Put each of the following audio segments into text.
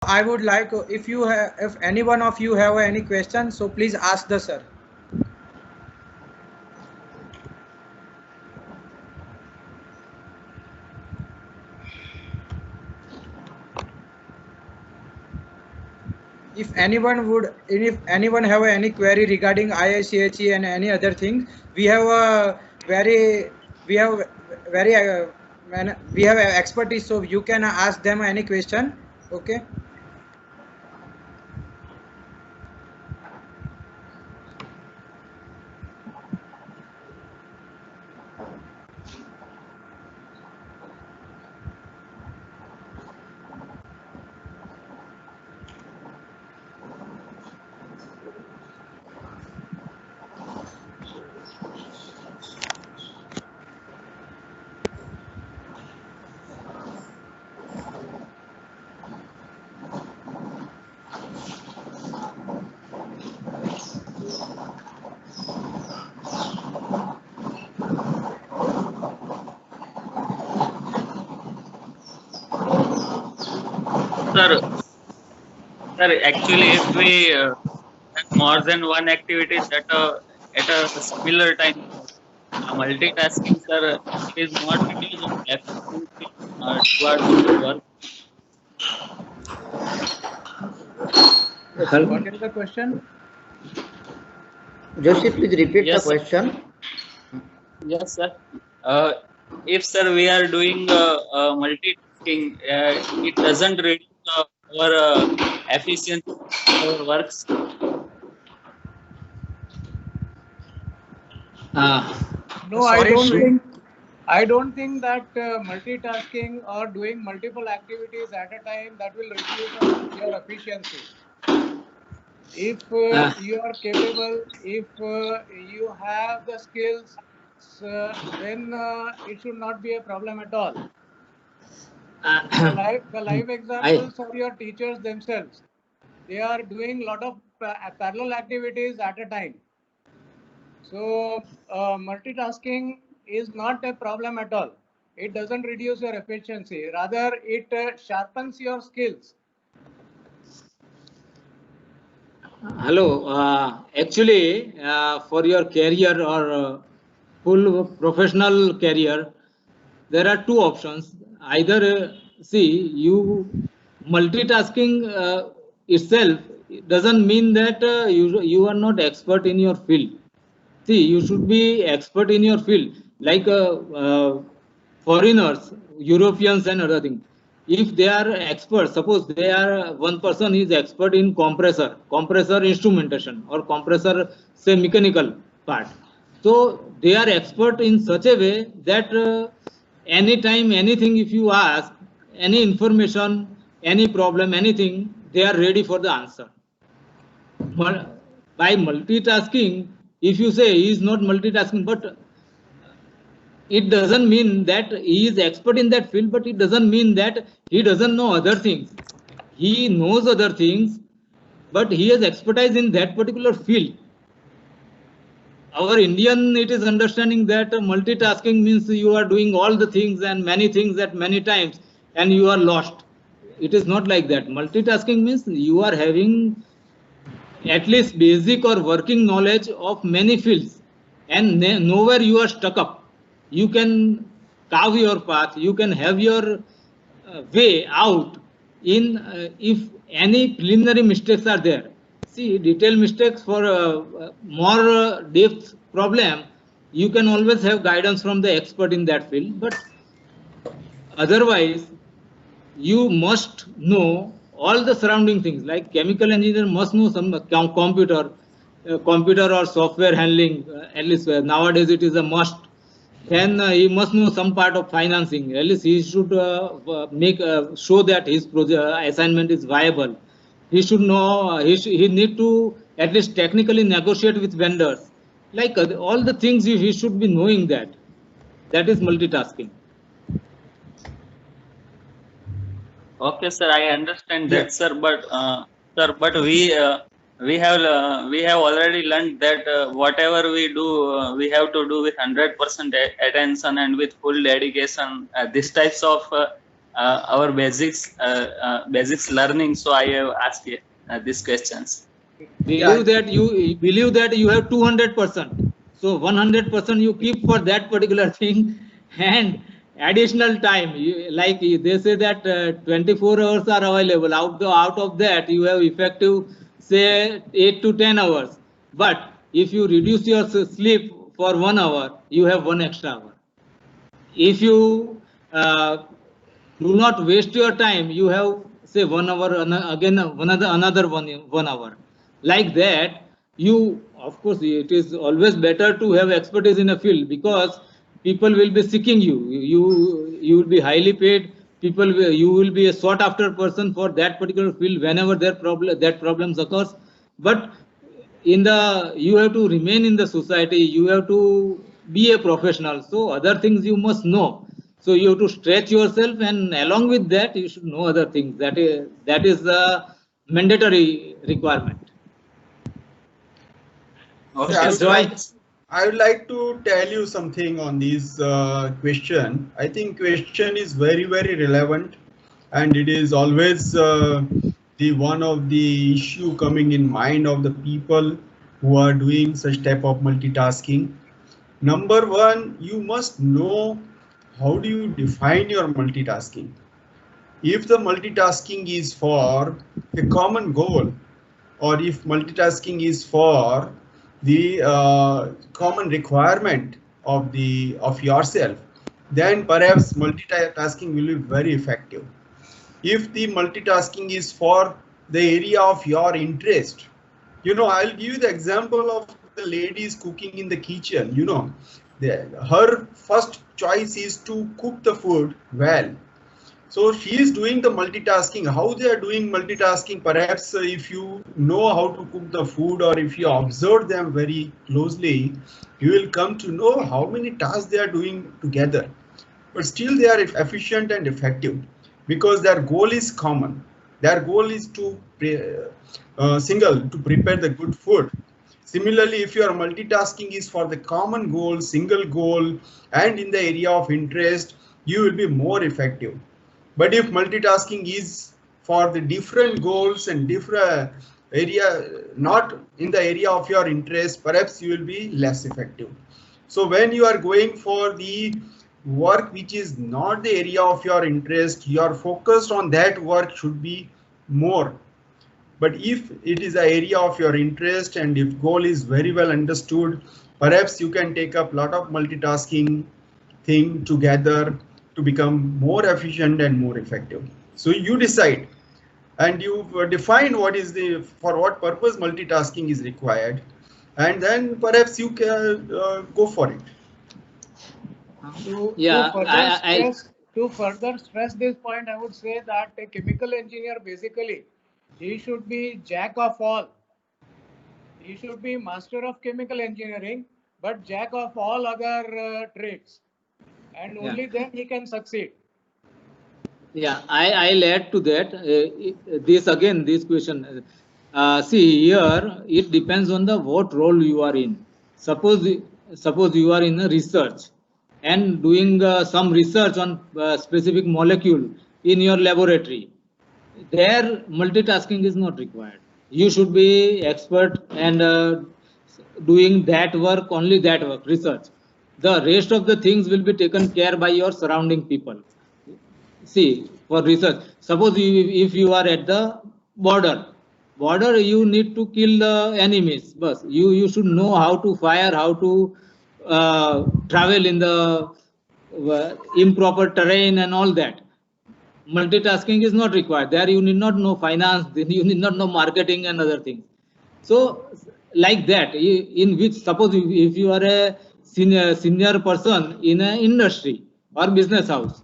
I would like if you have, if any one of you have any question, so please ask the sir. If anyone have any query regarding IICHE and any other thing, we have a very, we have very, we have expertise, so you can ask them any question. Okay. Sir, sir, actually, if we have more than one activities at a similar time, multitasking, sir, it is not reducing efficiency towards our work. Hello. What is the question? Joshi, please repeat the Yes, sir. question. Yes, sir. Uh, if sir, we are doing multitasking, it doesn't reduce our efficiency of our works. No, I don't think that multitasking or doing multiple activities at a time that will reduce your efficiency. If you are capable, if you have the skills, then it should not be a problem at all. The live examples are your teachers themselves. They are doing a lot of parallel activities at a time. So multitasking is not a problem at all. It doesn't reduce your efficiency. Rather, it sharpens your skills. Hello. Actually, for your career or full professional career, there are two options. Either see you multitasking itself doesn't mean that you are not expert in your field. See, you should be expert in your field, like foreigners, Europeans, and other things. If they are experts, suppose they are one person is expert in compressor instrumentation, or compressor, say, mechanical part. So they are expert in such a way that anytime, anything, if you ask, any information, any problem, anything, they are ready for the answer. By multitasking, if you say he is not multitasking, but it doesn't mean that he is expert in that field, but it doesn't mean that he doesn't know other things. He knows other things, but he has expertise in that particular field. Our Indian, it is understanding that multitasking means you are doing all the things and many things at many times and you are lost. It is not like that. Multitasking means you are having at least basic or working knowledge of many fields, and nowhere you are stuck up. You can carve your path, you can have your way out in if any preliminary mistakes are there. See, detailed mistakes for more depth problem, you can always have guidance from the expert in that field, but otherwise you must know all the surrounding things. Like chemical engineer must know some computer or software handling, at least nowadays it is a must. Then he must know some part of financing. At least he should make show that his project assignment is viable. He should know, he need to at least technically negotiate with vendors. Like all the things he should be knowing that. That is multitasking. Okay, sir, I understand that, sir. But sir, but we have already learned that whatever we do, we have to do with 100% attention and with full dedication. These types of our basics learning. So I have asked these questions. Believe that you have 200%. So 100% you keep for that particular thing, and additional time, they say that 24 hours are available. Out of that, you have effective, say, 8 to 10 hours. But if you reduce your sleep for 1 hour, you have 1 extra hour. If you do not waste your time, you have, say, 1 hour, again another 1 hour. Like that, you, of course, it is always better to have expertise in a field, because people will be seeking you will be highly paid. You will be a sought after person for that particular field whenever that problems occurs. But you have to remain in the society, you have to be a professional, so other things you must know. So you have to stretch yourself, and along with that you should know other things. That is the mandatory requirement. Okay, See, I would like to tell you something on this question. I think question is very, very relevant, and it is always the one of the issue coming in mind of the people who are doing such type of multitasking. Number one, you must know how do you define your multitasking. If the multitasking is for a common goal, or if multitasking is for the common requirement of yourself, then perhaps multitasking will be very effective. If the multitasking is for the area of your interest, I'll give you the example of the ladies cooking in the kitchen. Her first choice is to cook the food well. So she is doing the multitasking. How they are doing multitasking, perhaps if you know how to cook the food, or if you observe them very closely, you will come to know how many tasks they are doing together. But still they are efficient and effective, because their goal is common. Their goal is to prepare the good food. Similarly, if your multitasking is for the common goal, single goal, and in the area of interest, you will be more effective. But if multitasking is for the different goals and different area, not in the area of your interest, perhaps you will be less effective. So when you are going for the work which is not the area of your interest, you are focused on that work should be more. But if it is an area of your interest, and if goal is very well understood, perhaps you can take up a lot of multitasking thing together to become more efficient and more effective. So you decide, and you define for what purpose multitasking is required, and then perhaps you can go for it. To further stress this point, I would say that a chemical engineer, basically, he should be jack of all. He should be master of chemical engineering, but jack of all other trades, and only then he can succeed. Yeah, I'll add to that. This question. See, here it depends on what role you are in. Suppose you are in a research and doing some research on specific molecule in your laboratory. There, multitasking is not required. You should be expert and doing that work, only that work, research. The rest of the things will be taken care by your surrounding people. See, for research, suppose if you are at the border, you need to kill the enemies, but you should know how to fire, how to travel in the improper terrain and all that. Multitasking is not required. There you need not know finance, you need not know marketing and other things. So like that, in which, suppose if you are a senior person in an industry or business house,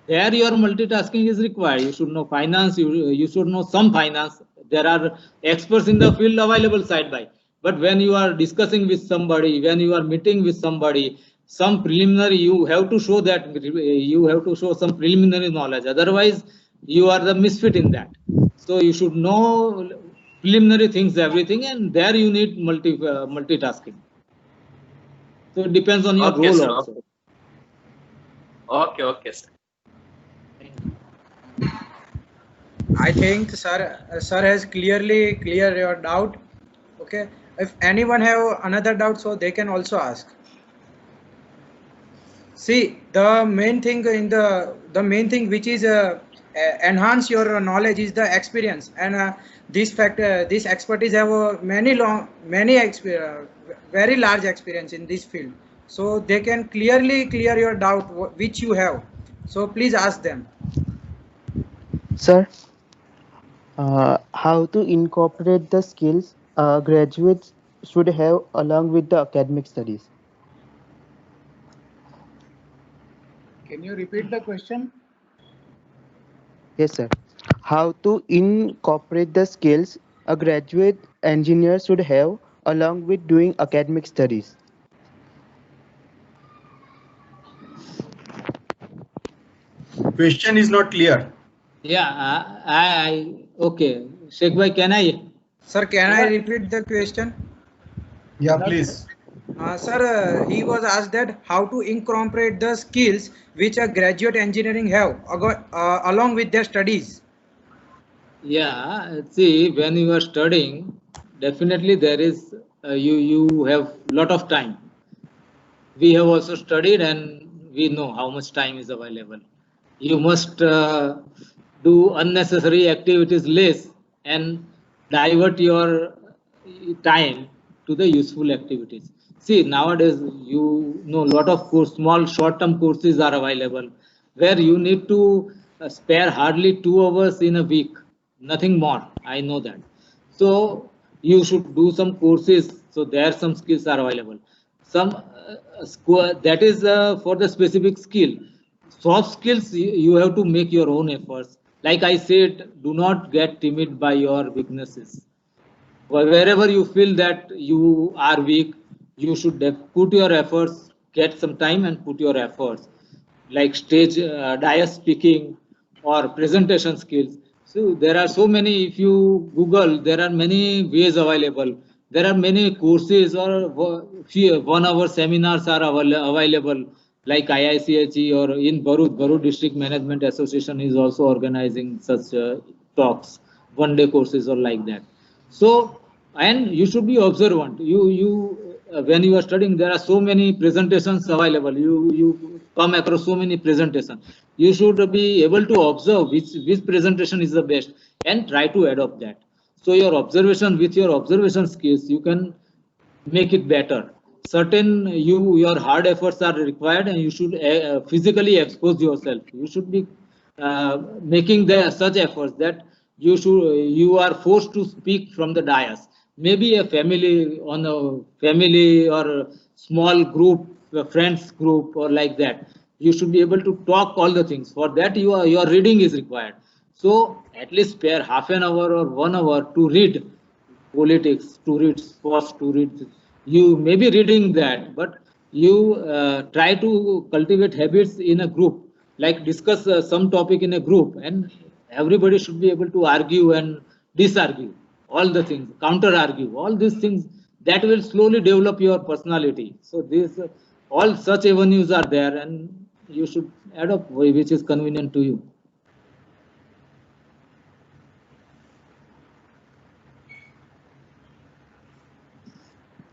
there your multitasking is required. You should know finance, you should know some finance. There are experts in the field available side by. But when you are discussing with somebody, when you are meeting with somebody, some preliminary, you have to show some preliminary knowledge. Otherwise, you are the misfit in that. So you should know preliminary things, everything, and there you need multitasking. So it depends on your role sir. also. Okay, sir. I think sir has clearly cleared your doubt. Okay. If anyone have another doubt, so they can also ask. See, the main thing which is enhance your knowledge is the experience, and this expertise have very large experience in this field, so they can clearly clear your doubt which you have. So please ask them. Sir, how to incorporate the skills graduates should have along with the academic studies? Can you repeat the question? Yes, sir. How to incorporate the skills a graduate engineer should have along with doing academic studies? Question is not clear. Yeah, okay. Sheikh Bhai, can I? Sir, can I repeat the question? Yeah, please. Sir, he was asked that how to incorporate the skills which a graduate engineering have along with their studies. Yeah, see, when you are studying, definitely there is you have lot of time. We have also studied and we know how much time is available. You must do unnecessary activities less and divert your time to the useful activities. See, nowadays you know lot of small short-term courses are available where you need to spare hardly 2 hours in a week, nothing more. I know that. So you should do some courses. So there some skills are available. Some that is for the specific skill. Soft skills you have to make your own efforts. Like I said, do not get timid by your weaknesses. Wherever you feel that you are weak, you should put your efforts, get some time and put your efforts, like stage dia speaking or presentation skills. So there are so many, if you Google, there are many ways available. There are many courses or 1 hour seminars are available, like IICHE or in Bharuch District Management Association is also organizing such talks, 1-day courses or like that. So, and you should be observant. When you are studying, there are so many presentations available. You come across so many presentations. You should be able to observe which presentation is the best and try to adopt that. So your observation, with your observation skills, you can make it better. Certain your hard efforts are required, and you should physically expose yourself. You should be making such efforts that you are forced to speak from the dais. Maybe a family or a small group, a friends group or like that. You should be able to talk all the things. For that, your reading is required. So at least spare half an hour or 1 hour to read politics, to read sports, to read. You may be reading that, but you try to cultivate habits in a group, like discuss some topic in a group, and everybody should be able to argue and disargue all the things, counter argue, all these things that will slowly develop your personality. So these all such avenues are there, and you should adopt which is convenient to you.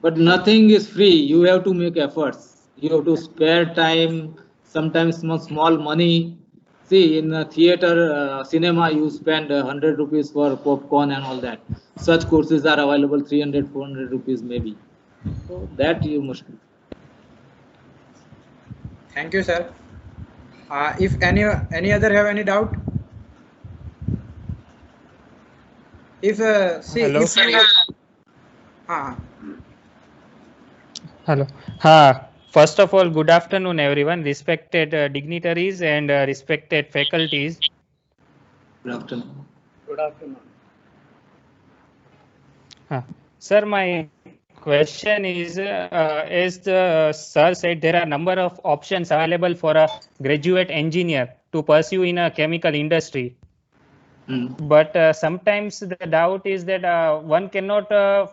But nothing is free. You have to make efforts. You have to spare time, sometimes small money. See, in a theater, cinema, you spend 100 rupees for popcorn and all that. Such courses are available 300, 400 rupees maybe. So that you must do. Thank you, sir. If any other have any doubt? If see, Hello. if you, Hello. First of all, good afternoon, everyone. Respected dignitaries and respected faculties. Good afternoon. Good afternoon. Sir, my question is, as the sir said, there are number of options available for a graduate engineer to pursue in a chemical industry. But sometimes the doubt is that one cannot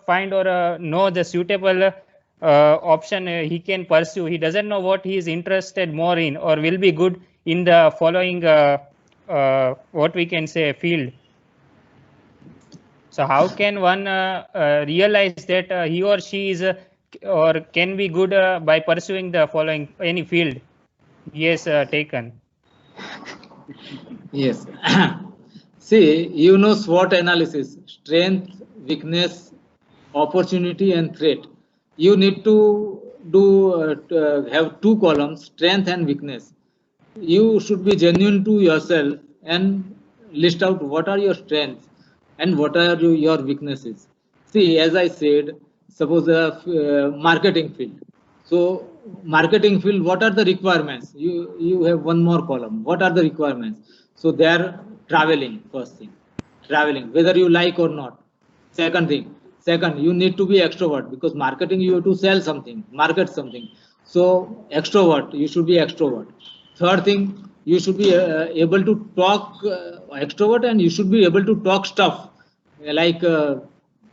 find or know the suitable option he can pursue. He doesn't know what he is interested more in or will be good in the following what we can say field. So how can one realize that he or she is or can be good by pursuing the following any field he has taken? Yes. See, you know SWOT analysis, strength, weakness, opportunity and threat. You need to have two columns, strength and weakness. You should be genuine to yourself and list out what are your strengths and what are your weaknesses. See, as I said, suppose a marketing field. So marketing field, what are the requirements? You have one more column. What are the requirements? So they are traveling, first thing, traveling, whether you like or not. Second thing, second, you need to be extrovert because marketing, you have to sell something, market something. So extrovert, you should be extrovert. Third thing, you should be able to talk extrovert, and you should be able to talk stuff like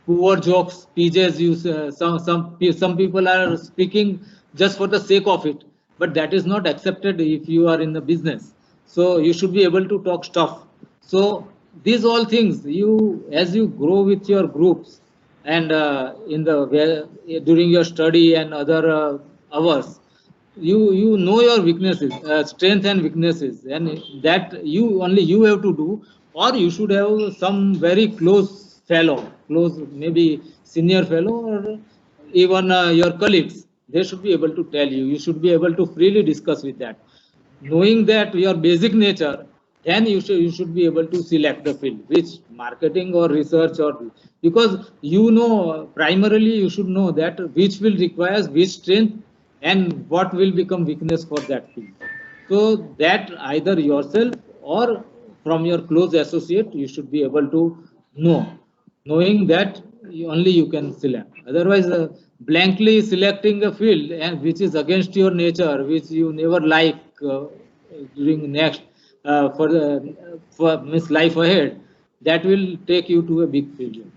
poor jokes, PJs. Some people are speaking just for the sake of it, but that is not accepted if you are in the business. So you should be able to talk stuff. So these all things, you as you grow with your groups and during your study and other hours, you know your weaknesses, strength and weaknesses, and that you have to do, or you should have some very close fellow, close maybe senior fellow, or even your colleagues. They should be able to tell you. You should be able to freely discuss with that. Knowing that your basic nature, then you should be able to select the field, which marketing or research, or because primarily you should know that which will requires which strength and what will become weakness for that field. So that either yourself or from your close associate, you should be able to know. Knowing that, only you can select. Otherwise, blankly selecting a field and which is against your nature, which you never like during next for Miss life ahead, that will take you to a big failure.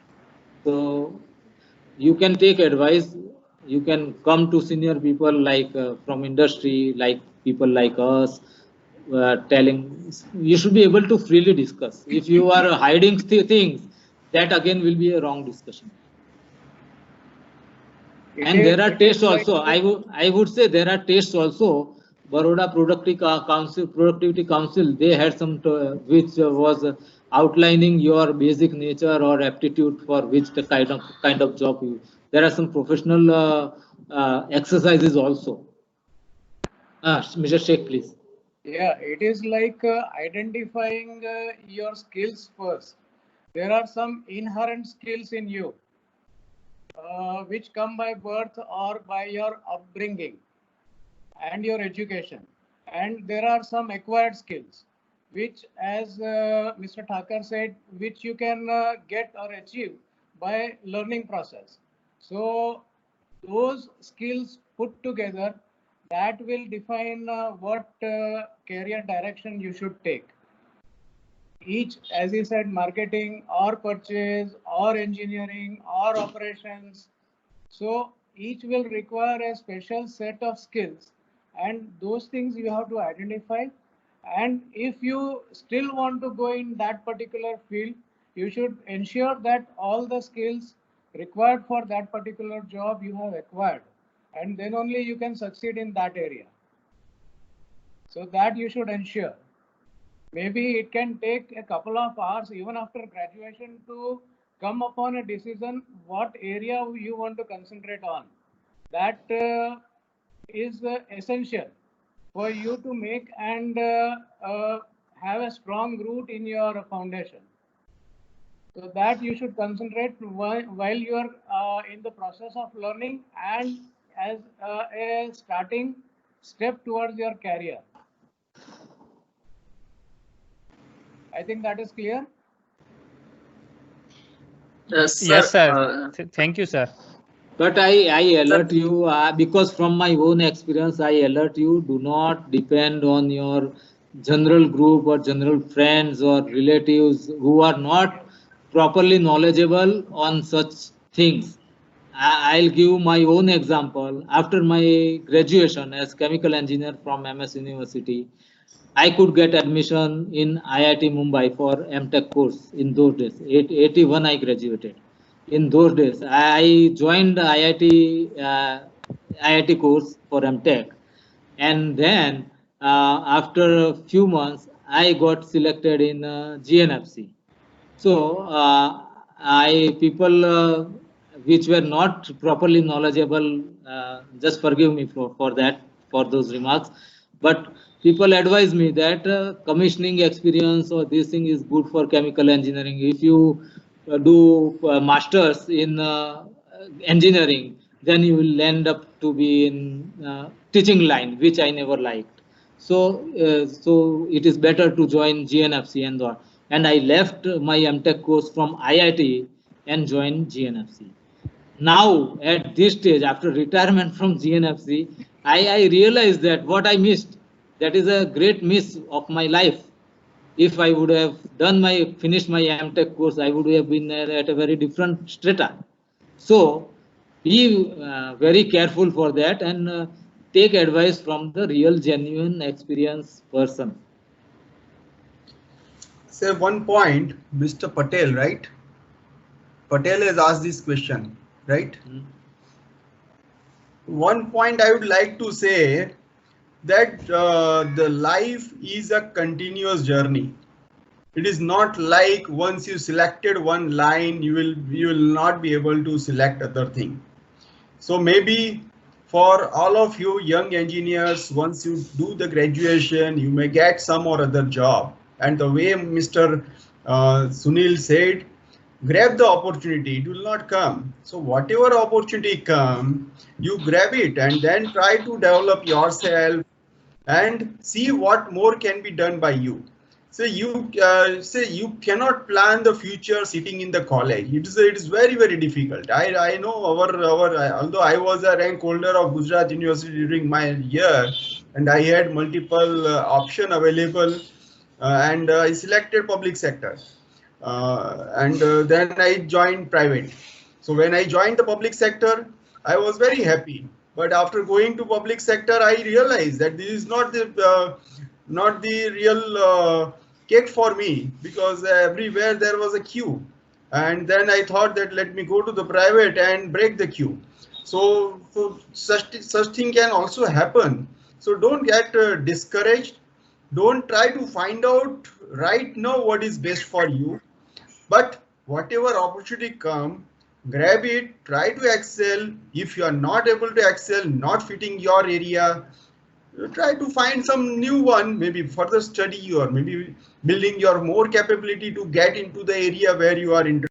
So you can take advice. You can come to senior people like from industry, like people like us, telling. You should be able to freely discuss. If you are hiding things, that again will be a wrong discussion. And there are tests also. I would say there are tests also. Baroda Productivity Council, they had some which was outlining your basic nature or aptitude for which the kind of job you. There are some professional exercises also. Mr. Sheikh, please. Yeah, it is like identifying your skills first. There are some inherent skills in you which come by birth or by your upbringing and your education. And there are some acquired skills, which, as Mr. Thakur said, which you can get or achieve by learning process. So those skills put together, that will define what career direction you should take. Each, as he said, marketing or purchase or engineering or operations. So each will require a special set of skills, and those things you have to identify. And if you still want to go in that particular field, you should ensure that all the skills required for that particular job you have acquired, and then only you can succeed in that area. So that you should ensure. Maybe it can take a couple of hours even after graduation to come upon a decision what area you want to concentrate on. That is essential for you to make and have a strong root in your foundation. So that you should concentrate while you are in the process of learning and as a starting step towards your career. I think that is clear. Yes, sir. Thank you, sir. But I alert you because from my own experience, I alert you, do not depend on your general group or general friends or relatives who are not properly knowledgeable on such things. I'll give my own example. After my graduation as chemical engineer from MS University, I could get admission in IIT Mumbai for MTech course in those days. 81 I graduated. In those days, I joined IIT course for MTech, and then after a few months, I got selected in GNFC. So people which were not properly knowledgeable, just forgive me for those remarks, but people advise me that commissioning experience or this thing is good for chemical engineering. If you do masters in engineering, then you will end up to be in teaching line, which I never liked. So it is better to join GNFC and all. And I left my MTech course from IIT and joined GNFC. Now, at this stage, after retirement from GNFC, I realized that what I missed, that is a great miss of my life. If I would have finished my MTech course, I would have been at a very different strata. So, be very careful for that and take advice from the real, genuine, experienced person. Say one point, Mr. Patel, right? Patel has asked this question, right? One point I would like to say that the life is a continuous journey. It is not like once you selected one line, you will not be able to select other thing. So maybe for all of you young engineers, once you do the graduation, you may get some or other job. And the way Mr. Sunil said, grab the opportunity, it will not come. So whatever opportunity come, you grab it and then try to develop yourself and see what more can be done by you. So you cannot plan the future sitting in the college. It is very, very difficult. I know although I was a rank holder of Gujarat University during my year and I had multiple option available and I selected public sector and then I joined private. So when I joined the public sector, I was very happy. But after going to public sector, I realized that this is not the real cake for me, because everywhere there was a queue. And then I thought that let me go to the private and break the queue. So such thing can also happen. So don't get discouraged. Don't try to find out right now what is best for you. But whatever opportunity come, grab it, try to excel. If you are not able to excel, not fitting your area, try to find some new one, maybe further study or maybe building your more capability to get into the area where you are interested.